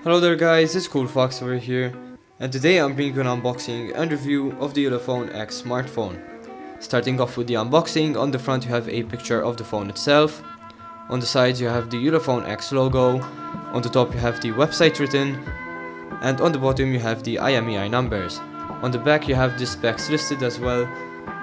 Hello there guys, it's CoolFox over here, and today I'm bringing you an unboxing and review of the Ulefone X Smartphone. Starting off with the unboxing, on the front you have a picture of the phone itself, on the sides you have the Ulefone X logo, on the top you have the website written, and on the bottom you have the IMEI numbers. On the back you have the specs listed as well,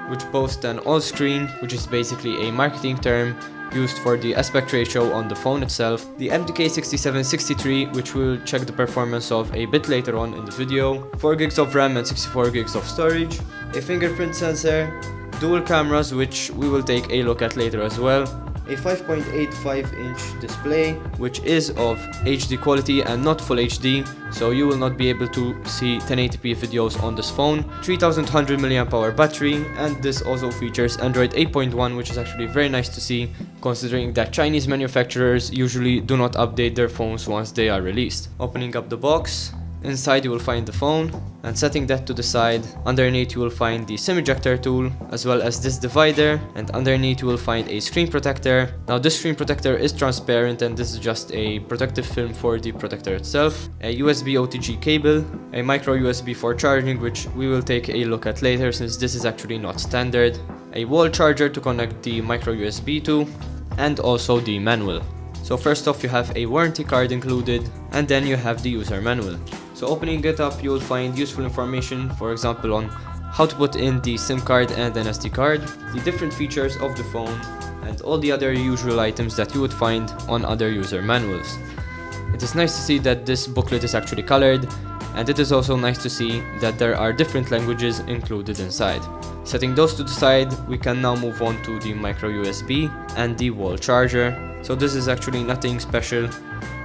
which boast an all-screen, which is basically a marketing term used for the aspect ratio on the phone itself, the MDK6763, which we'll check the performance of a bit later on in the video, 4GB of RAM and 64GB of storage, a fingerprint sensor, dual cameras which we will take a look at later as well, a 5.85-inch display which is of HD quality and not full HD, so you will not be able to see 1080p videos on this phone, 3100 mAh battery, and this also features Android 8.1, which is actually very nice to see considering that Chinese manufacturers usually do not update their phones once they are released. Opening up the box, inside you will find the phone, and setting that to the side, underneath you will find the SIM ejector tool as well as this divider, and underneath you will find a screen protector. Now this screen protector is transparent and this is just a protective film for the protector itself, a USB OTG cable, a micro USB for charging which we will take a look at later since this is actually not standard, a wall charger to connect the micro USB to, and also the manual. So first off you have a warranty card included, and then you have the user manual. So opening it up you will find useful information, for example on how to put in the SIM card and an SD card, the different features of the phone, and all the other usual items that you would find on other user manuals. It is nice to see that this booklet is actually colored, and it is also nice to see that there are different languages included inside. Setting those to the side, we can now move on to the micro USB and the wall charger. So this is actually nothing special.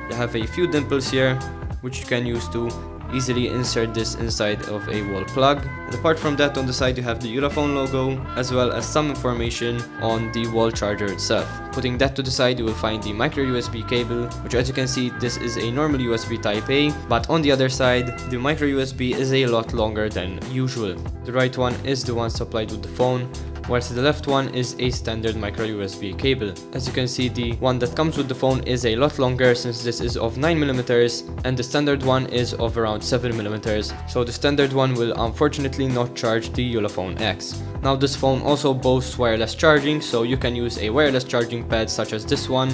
You have a few dimples here which you can use to easily insert this inside of a wall plug. And apart from that, on the side you have the Ulefone logo as well as some information on the wall charger itself. Putting that to the side you will find the micro USB cable, which as you can see this is a normal USB type A, but on the other side the micro USB is a lot longer than usual. The right one is the one supplied with the phone, whilst the left one is a standard micro USB cable. As you can see, the one that comes with the phone is a lot longer since this is of 9mm and the standard one is of around 7mm, so the standard one will unfortunately not charge the Ulefone X. Now this phone also boasts wireless charging, so you can use a wireless charging pad such as this one,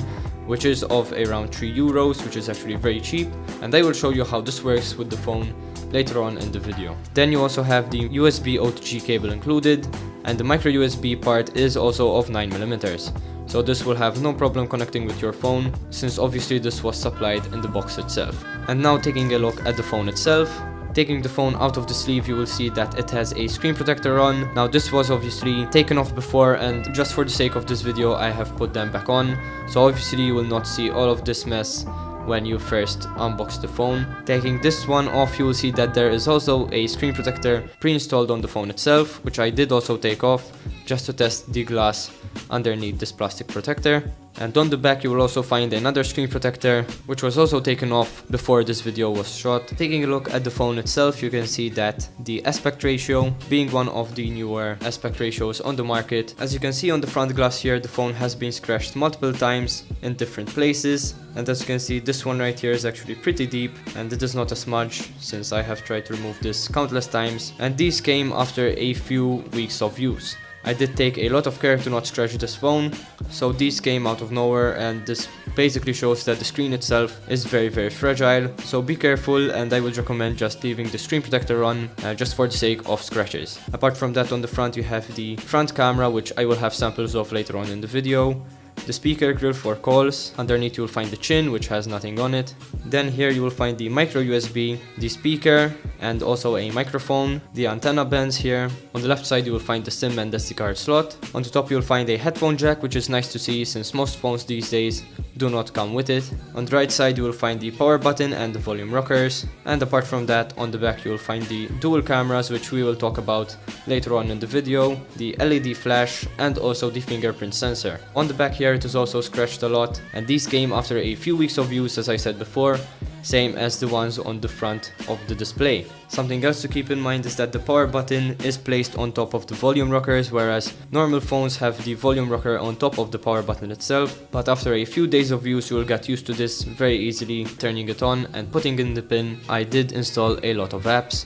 which is of around €3, which is actually very cheap, and I will show you how this works with the phone later on in the video. Then you also have the USB OTG cable included, and the micro USB part is also of 9mm, so this will have no problem connecting with your phone since obviously this was supplied in the box itself. And now taking a look at the phone itself. Taking the phone out of the sleeve you will see that it has a screen protector on. Now this was obviously taken off before, and just for the sake of this video I have put them back on, so obviously you will not see all of this mess when you first unbox the phone. Taking this one off you will see that there is also a screen protector pre-installed on the phone itself, which I did also take off just to test the glass underneath this plastic protector. And on the back you will also find another screen protector, which was also taken off before this video was shot. Taking a look at the phone itself you can see that the aspect ratio, being one of the newer aspect ratios on the market, as you can see on the front glass here, the phone has been scratched multiple times in different places, and as you can see this one right here is actually pretty deep, and it is not a smudge since I have tried to remove this countless times, and these came after a few weeks of use. I did take a lot of care to not scratch this phone, so these came out of nowhere, and this basically shows that the screen itself is very fragile, so be careful, and I would recommend just leaving the screen protector on just for the sake of scratches. Apart from that, on the front you have the front camera, which I will have samples of later on in the video, the speaker grill for calls, underneath you will find the chin which has nothing on it, then here you will find the micro USB, the speaker, and also a microphone, the antenna bands here. On the left side you will find the SIM and SD card slot. On the top you will find a headphone jack, which is nice to see since most phones these days do not come with it. On the right side you will find the power button and the volume rockers, and apart from that on the back you will find the dual cameras, which we will talk about later on in the video, the LED flash, and also the fingerprint sensor. On the back here it is also scratched a lot, and these came after a few weeks of use as I said before, same as the ones on the front of the display. Something else to keep in mind is that the power button is placed on top of the volume rockers, whereas normal phones have the volume rocker on top of the power button itself. But after a few days of use, you will get used to this very easily, turning it on and putting in the pin. I did install a lot of apps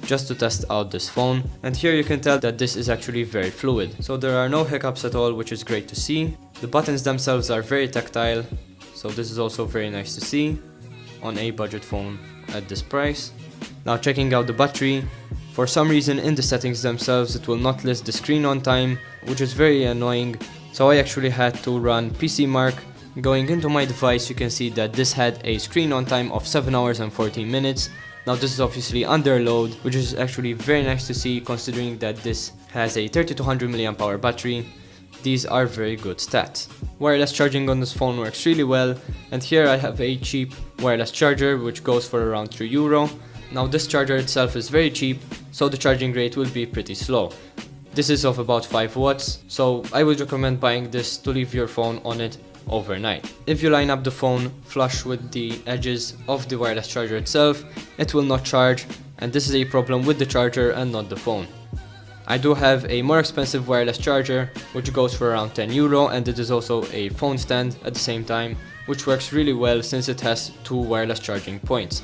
just to test out this phone, and here you can tell that this is actually very fluid. So there are no hiccups at all, which is great to see. The buttons themselves are very tactile, so this is also very nice to see on a budget phone at this price. Now checking out the battery, for some reason in the settings themselves it will not list the screen on time, which is very annoying, so I actually had to run PC Mark. Going into my device, you can see that this had a screen on time of 7 hours and 14 minutes. Now this is obviously under load, which is actually very nice to see considering that this has a 3200 mAh battery. These are very good stats. Wireless charging on this phone works really well, and here I have a cheap wireless charger which goes for around €3. Now this charger itself is very cheap, so the charging rate will be pretty slow. This is of about 5 watts, so I would recommend buying this to leave your phone on it overnight. If you line up the phone flush with the edges of the wireless charger itself, it will not charge, and this is a problem with the charger and not the phone. I do have a more expensive wireless charger which goes for around €10, and it is also a phone stand at the same time, which works really well since it has 2 wireless charging points.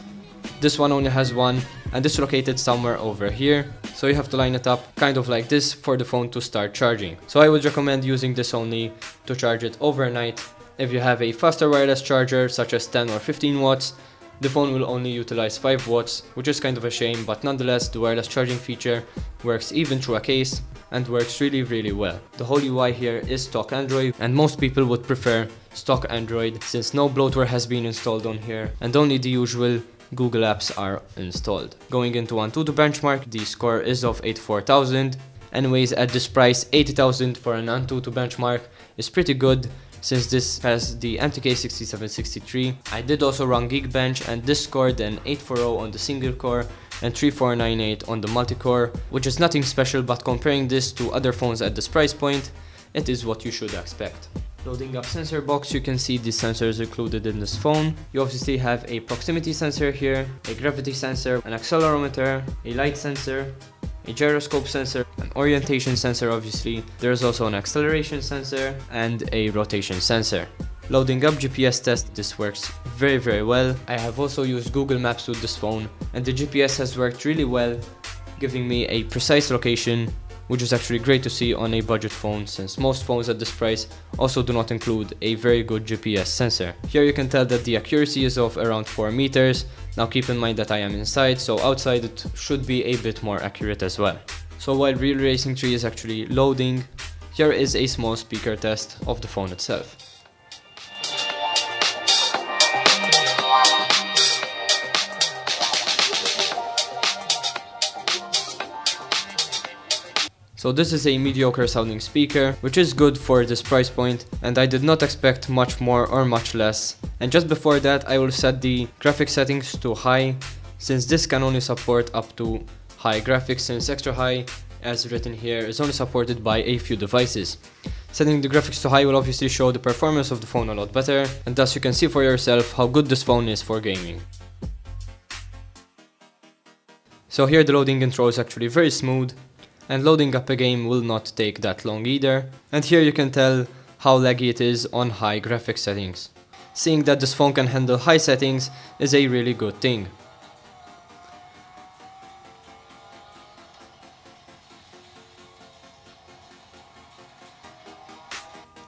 This one only has one, and it's located somewhere over here, so you have to line it up kind of like this for the phone to start charging. So I would recommend using this only to charge it overnight. If you have a faster wireless charger such as 10 or 15 watts, the phone will only utilize 5 watts, which is kind of a shame, but nonetheless the wireless charging feature works even through a case and works really well. The whole UI here is stock Android, and most people would prefer stock Android since no bloatware has been installed on here and only the usual Google apps are installed. Going into AnTuTu benchmark, the score is of 84,000. Anyways, at this price, 80,000 for an AnTuTu benchmark is pretty good, since this has the MTK6763. I did also run Geekbench, and this scored an 840 on the single core and 3498 on the multi-core, which is nothing special, but comparing this to other phones at this price point, it is what you should expect. Loading up sensor box, you can see the sensors included in this phone. You obviously have a proximity sensor here, a gravity sensor, an accelerometer, a light sensor, a gyroscope sensor, an orientation sensor obviously. There's also an acceleration sensor and a rotation sensor. Loading up GPS test, this works very well. I have also used Google Maps with this phone, and the GPS has worked really well, giving me a precise location, which is actually great to see on a budget phone, since most phones at this price also do not include a very good GPS sensor. Here you can tell that the accuracy is of around 4 meters. Now keep in mind that I am inside, so outside it should be a bit more accurate as well. So while Real Racing 3 is actually loading, here is a small speaker test of the phone itself. So this is a mediocre sounding speaker, which is good for this price point, and I did not expect much more or much less. And just before that, I will set the graphics settings to high, since this can only support up to high graphics, since extra high, as written here, is only supported by a few devices. Setting the graphics to high will obviously show the performance of the phone a lot better, and thus you can see for yourself how good this phone is for gaming. So here the loading intro is actually very smooth, and loading up a game will not take that long either. And here you can tell how laggy it is on high graphics settings. Seeing that this phone can handle high settings is a really good thing.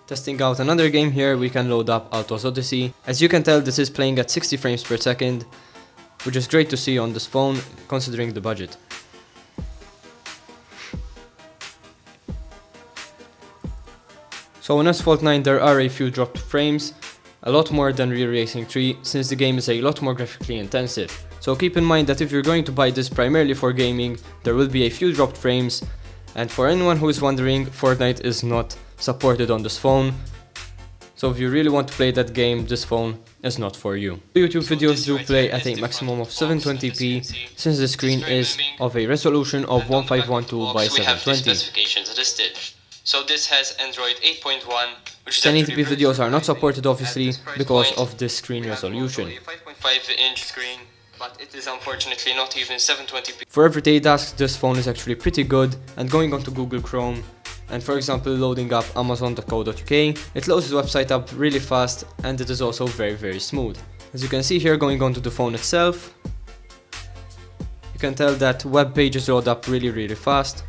Testing out another game here, we can load up Altos Odyssey. As you can tell, this is playing at 60 frames per second, which is great to see on this phone considering the budget. So in Asphalt 9 there are a few dropped frames, a lot more than Real Racing 3, since the game is a lot more graphically intensive. So keep in mind that if you're going to buy this primarily for gaming, there will be a few dropped frames, and for anyone who is wondering, Fortnite is not supported on this phone. So if you really want to play that game, this phone is not for you. YouTube videos do play at a maximum of 720p, since the screen is of a resolution of 1512 by 720. So this has Android 8.1, which is 1080p videos are not supported obviously because of this screen resolution. 5.5-inch screen, but it is unfortunately not even 720p. For everyday tasks, this phone is actually pretty good, and going onto Google Chrome and for example loading up amazon.co.uk, it loads the website up really fast, and it is also very smooth. As you can see here, going onto the phone itself, you can tell that web pages load up really fast,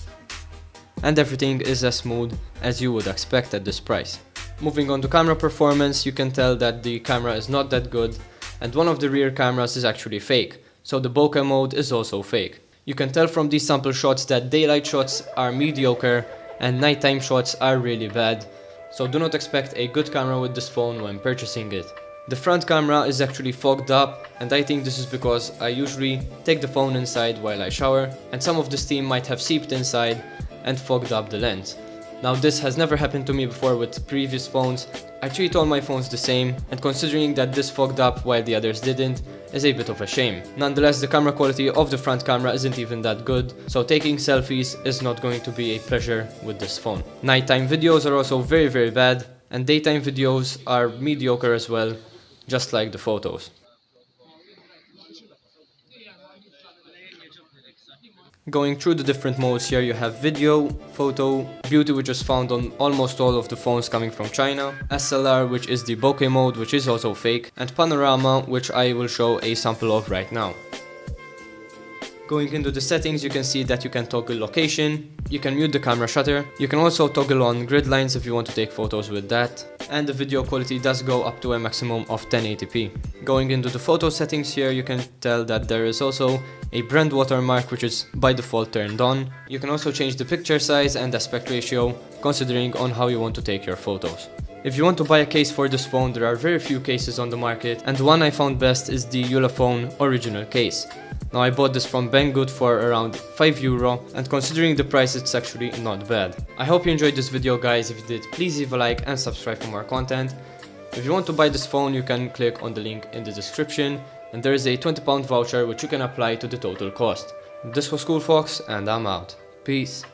and everything is as smooth as you would expect at this price. Moving on to camera performance, you can tell that the camera is not that good, and one of the rear cameras is actually fake, so the bokeh mode is also fake. You can tell from these sample shots that daylight shots are mediocre and nighttime shots are really bad, so do not expect a good camera with this phone when purchasing it. The front camera is actually fogged up, and I think this is because I usually take the phone inside while I shower, and some of the steam might have seeped inside and fogged up the lens. Now this has never happened to me before with previous phones. I treat all my phones the same, and considering that this fogged up while the others didn't is a bit of a shame. Nonetheless, the camera quality of the front camera isn't even that good, so taking selfies is not going to be a pleasure with this phone. Nighttime videos are also very bad, and daytime videos are mediocre as well, just like the photos. Going through the different modes here, you have video, photo, beauty, which is found on almost all of the phones coming from China, SLR, which is the bokeh mode, which is also fake, and panorama, which I will show a sample of right now. Going into the settings, you can see that you can toggle location, you can mute the camera shutter, you can also toggle on grid lines if you want to take photos with that, and the video quality does go up to a maximum of 1080p. Going into the photo settings here, you can tell that there is also a brand watermark which is by default turned on. You can also change the picture size and aspect ratio considering on how you want to take your photos. If you want to buy a case for this phone, there are very few cases on the market, and the one I found best is the Ulefone original case. Now I bought this from Banggood for around €5, and considering the price, it's actually not bad. I hope you enjoyed this video, guys. If you did, please leave a like and subscribe for more content. If you want to buy this phone, you can click on the link in the description, and there is a £20 voucher which you can apply to the total cost. This was CoolFox, and I'm out. Peace.